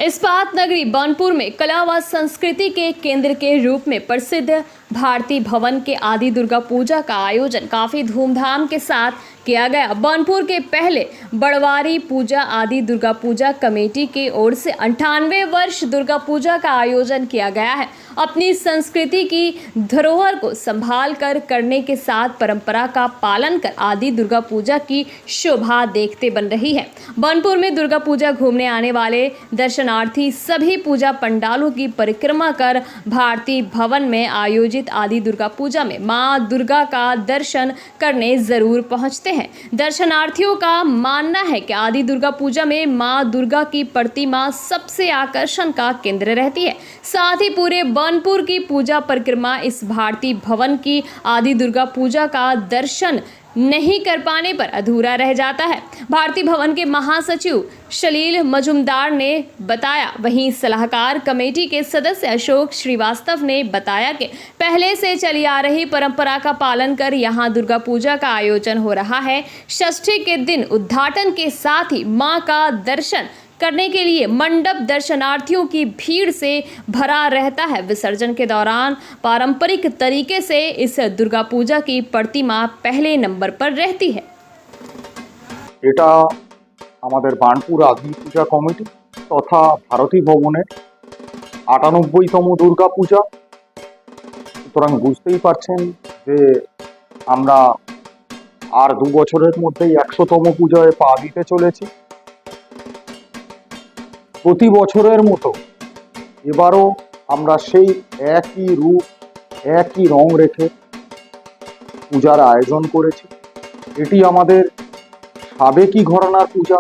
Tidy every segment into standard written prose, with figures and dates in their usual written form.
इस्पात नगरी बनपुर में कला व संस्कृति के केंद्र के रूप में प्रसिद्ध भारती भवन के आदि दुर्गा पूजा का आयोजन काफी धूमधाम के साथ किया गया। बनपुर के पहले बड़वारी पूजा आदि दुर्गा पूजा कमेटी की ओर से 98वें वर्ष दुर्गा पूजा का आयोजन किया गया है। अपनी संस्कृति की धरोहर को संभाल कर करने के साथ परंपरा का पालन कर आदि दुर्गा पूजा की शोभा देखते बन रही है। बनपुर में दुर्गा पूजा घूमने आने वाले दर्शनार्थी सभी पूजा पंडालों की परिक्रमा कर भारती भवन में आयोजित आदि दुर्गा पूजा में मां दुर्गा का दर्शन करने जरूर पहुंचते हैं। दर्शनार्थियों का मानना है कि आदि दुर्गा पूजा में मां दुर्गा की प्रतिमा सबसे आकर्षण का केंद्र रहती है। साथ ही पूरे बनपुर की पूजा परिक्रमा इस भारती भवन की आदि दुर्गा पूजा का दर्शन नहीं कर पाने पर अधूरा रह जाता है। भारती भवन के महासचिव शलील मजुमदार ने बताया। वहीं सलाहकार कमेटी के सदस्य अशोक श्रीवास्तव ने बताया कि पहले से चली आ रही परंपरा का पालन कर यहां दुर्गा पूजा का आयोजन हो रहा है। षष्ठी के दिन उद्घाटन के साथ ही मां का दर्शन करने के लिए मंडप दर्शनार्थियों की भीड़ से भरा रहता है। विसर्जन के दौरान पारंपरिक तरीके से इस दुर्गा पूजा की प्रतिमा पहले नंबर पर रहती है। এটা আমাদের বার্নপুর আদি পূজা কমিটি তথা ভারতী ভবনের ৯৮তম দুর্গা পূজা। সুতরাং বুঝতেই পারছেন যে আমরা আর ২ বছরের মধ্যেই ১০০তম পূজায় পা দিতে চলেছি। প্রতি বছরের মতো এবারও আমরা সেই একই রূপ একই রং রেখে পূজার আয়োজন করেছি। এটি আমাদের সাবেকি ঘরানার পূজা।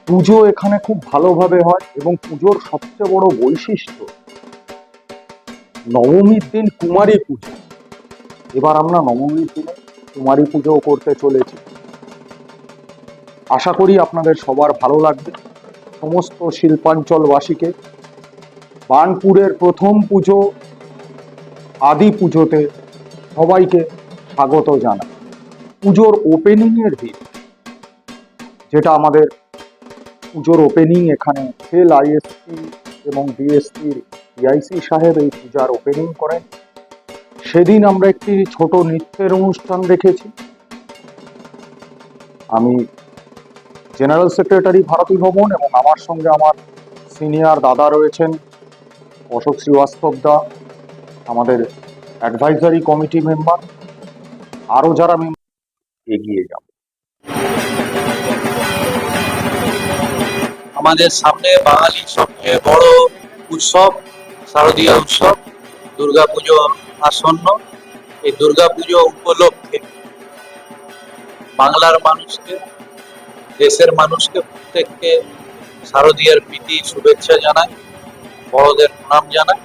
পুজো এখানে খুব ভালোভাবে হয় এবং পুজোর সবচেয়ে বড় বৈশিষ্ট্য নবমীর দিন কুমারী পুজো। এবার আমরা নবমীর দিনে কুমারী পুজো করতে চলেছি। আশা করি আপনাদের সবার ভালো লাগবে। সমস্ত শিল্পাঞ্চলবাসীকে বার্নপুরের প্রথম পুজো আদি পুজোতে সবাইকে স্বাগত জানাই। পুজোর ওপেনিংয়ের দিন যেটা আমাদের পুজোর ওপেনিং এখানে সেল আইএসপি এবং ডিএসপির পিআইসি সাহেব এই পূজার ওপেনিং করেন। সেদিন আমরা একটি ছোট নৃত্যের অনুষ্ঠান রেখেছি। আমি জেনারেল সেক্রেটারি ভারতী ভবন এবং আমার সঙ্গে আমার সিনিয়র দাদা রয়েছেন অশোক শ্রীবাস্তব দা, আমাদের অ্যাডভাইজারি কমিটি মেম্বার, আরও যারা মেম্বার এগিয়ে যাব। আমাদের সামনে বাঙালির সবচেয়ে বড় উৎসব শারদীয় উৎসব দুর্গাপুজো আসন্ন। এই দুর্গাপুজো উপলক্ষে বাংলার মানুষকে দেশের মানুষকে প্রত্যেককে শারদীয়ার প্রীতি শুভেচ্ছা জানাই, বড়দের প্রণাম জানাই।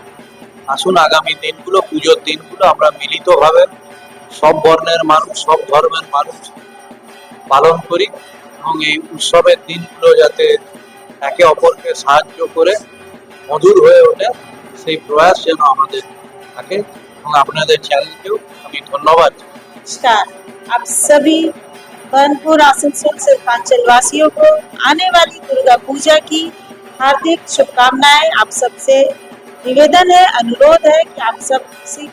আসুন আগামী দিনগুলো পুজোর দিনগুলো আমরা মিলিতভাবে সব বর্ণের মানুষ সব ধর্মের মানুষ পালন করি এবং এই উৎসবের দিনগুলো যাতে একে অপরকে সাহায্য করে মধুর হয়ে ওঠে সেই প্রয়াস যেন আমাদের থাকে এবং আপনাদের চ্যানেলকেও আমি ধন্যবাদ। नमस्कार, आप सभी बनपुर आसनसोल शिल्पांचल वासियों को आने वाली दुर्गा पूजा की हार्दिक शुभकामनाएं। आप सबसे निवेदन है, अनुरोध है कि आप सब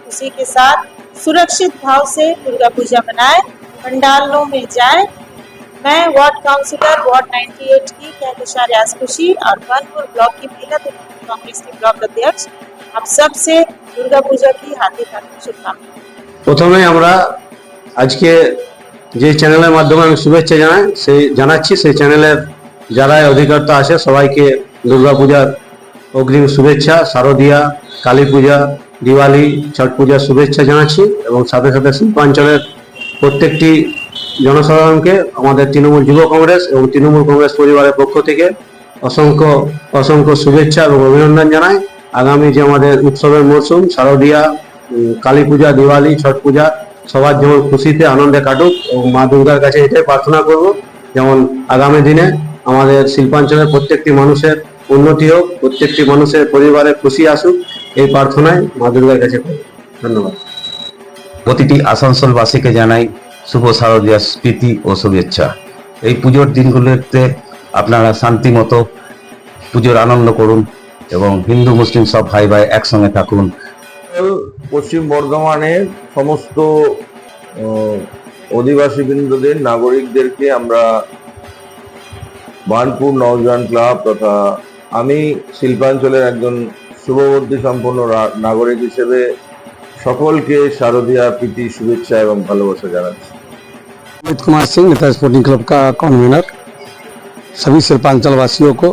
खुशी के साथ सुरक्षित भाव से दुर्गा पूजा मनाएं, पंडालों में जाएं। मैं वार्ड काउंसिलर वार्ड 98 की कहकशा रियाज खुशी और बनपुर ब्लॉक की महिला कांग्रेस की ब्लॉक अध्यक्ष आप सब से दुर्गा पूजा की हार्दिक शुभकामनाएं। প্রথমে আমরা আজকে যে চ্যানেলের মাধ্যমে আমি শুভেচ্ছা জানাচ্ছি সেই চ্যানেলের যারা অধিকর্তা আছে সবাইকে দুর্গাপূজার অগ্রিম শুভেচ্ছা, শারদীয়া, কালী পূজা, দিওয়ালি, ছট পূজার শুভেচ্ছা জানাচ্ছি এবং সাথে সাথে শিল্পাঞ্চলের প্রত্যেকটি জনসাধারণকে আমাদের তৃণমূল যুব কংগ্রেস এবং তৃণমূল কংগ্রেস পরিবারের পক্ষ থেকে অসংখ্য অসংখ্য শুভেচ্ছা এবং অভিনন্দন জানাই। আগামী যে আমাদের উৎসবের মরশুম শারদীয়া, কালী পূজা, দিওয়ালি, ছট পূজা সবার যেমন খুশিতে আনন্দে কাটুক এবং মা দুর্গার কাছে এটাই প্রার্থনা করব যেমন আগামী দিনে আমাদের শিল্পাঞ্চলের প্রত্যেকটি মানুষের উন্নতি হোক, প্রত্যেকটি মানুষের পরিবারে খুশি আসুক, এই প্রার্থনায় মা দুর্গার কাছে করব। ধন্যবাদ। প্রতিটি আসানসোলবাসীকে জানাই শুভ শারদীয়ার প্রীতি ও শুভেচ্ছা। এই পুজোর দিনগুলোতে আপনারা শান্তি মতো পুজোর আনন্দ করুন এবং হিন্দু মুসলিম সব ভাই ভাই একসঙ্গে থাকুন। পশ্চিম বর্ধমানের সমস্ত অধিবাসী বৃন্দদের নাগরিকদেরকে আমরা বার্নপুর নওজোয়ান ক্লাব তথা আমি শিল্পাঞ্চলের একজন শুভবুদ্ধি সম্পন্ন নাগরিক হিসেবে সকলকে শারদীয়া প্রীতি শুভেচ্ছা এবং ভালোবাসা জানাচ্ছি। अमित कुमार सिंह नेता स्पोर्टिंग क्लब का कन्वीनर सभी शिल्पांचल वासियों को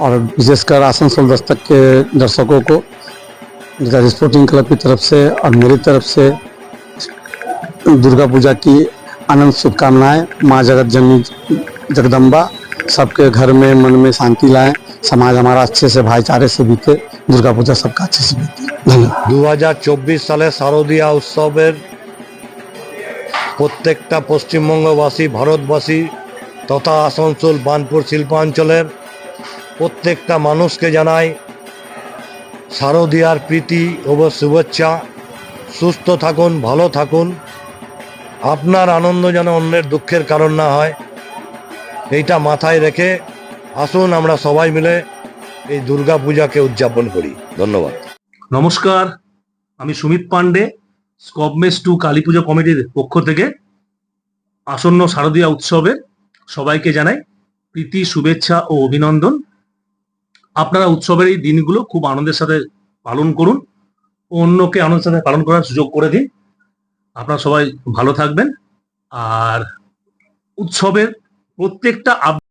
और विशेषकर आसनसोल दस्तक के दर्शकों को नेता स्पोर्टिंग क्लब की तरफ से और मेरी तरफ से दुर्गा पूजा की अनंत शुभकामनाएं। माँ जगत जननी जगदम्बा सबके घर में मन में शांति लाएं, समाज हमारा अच्छे से भाईचारे से बीते, दुर्गा पूजा सबका अच्छे से बीते। धन्यवाद। 2024 সালে শারদীয়া উৎসবের প্রত্যেকটা পশ্চিমবঙ্গবাসী, ভারতবাসী তথা আসানসোল বার্নপুর শিল্পাঞ্চলের প্রত্যেকটা মানুষকে জানাই শারদীয়ার প্রীতি ও শুভেচ্ছা। সুস্থ থাকুন, ভালো থাকুন, আপনার আনন্দ যেন অন্যের দুঃখের কারণ না হয়, এইটা মাথায় রেখে আসুন আমরা সবাই মিলে এই দুর্গা পূজাকে উদযাপন করি। ধন্যবাদ। নমস্কার, আমি সুমিত পান্ডে, স্কবমেস 2 কালী পুজো কমিটির পক্ষ থেকে আসন্ন শারদীয়া উৎসবের সবাইকে জানাই প্রীতি, শুভেচ্ছা ও অভিনন্দন। আপনারা উৎসবের এই দিনগুলো খুব আনন্দের সাথে পালন করুন ও অন্যকে আনন্দের সাথে পালন করার সুযোগ করে দিন। আপনারা সবাই ভালো থাকবেন আর উৎসবের প্রত্যেকটা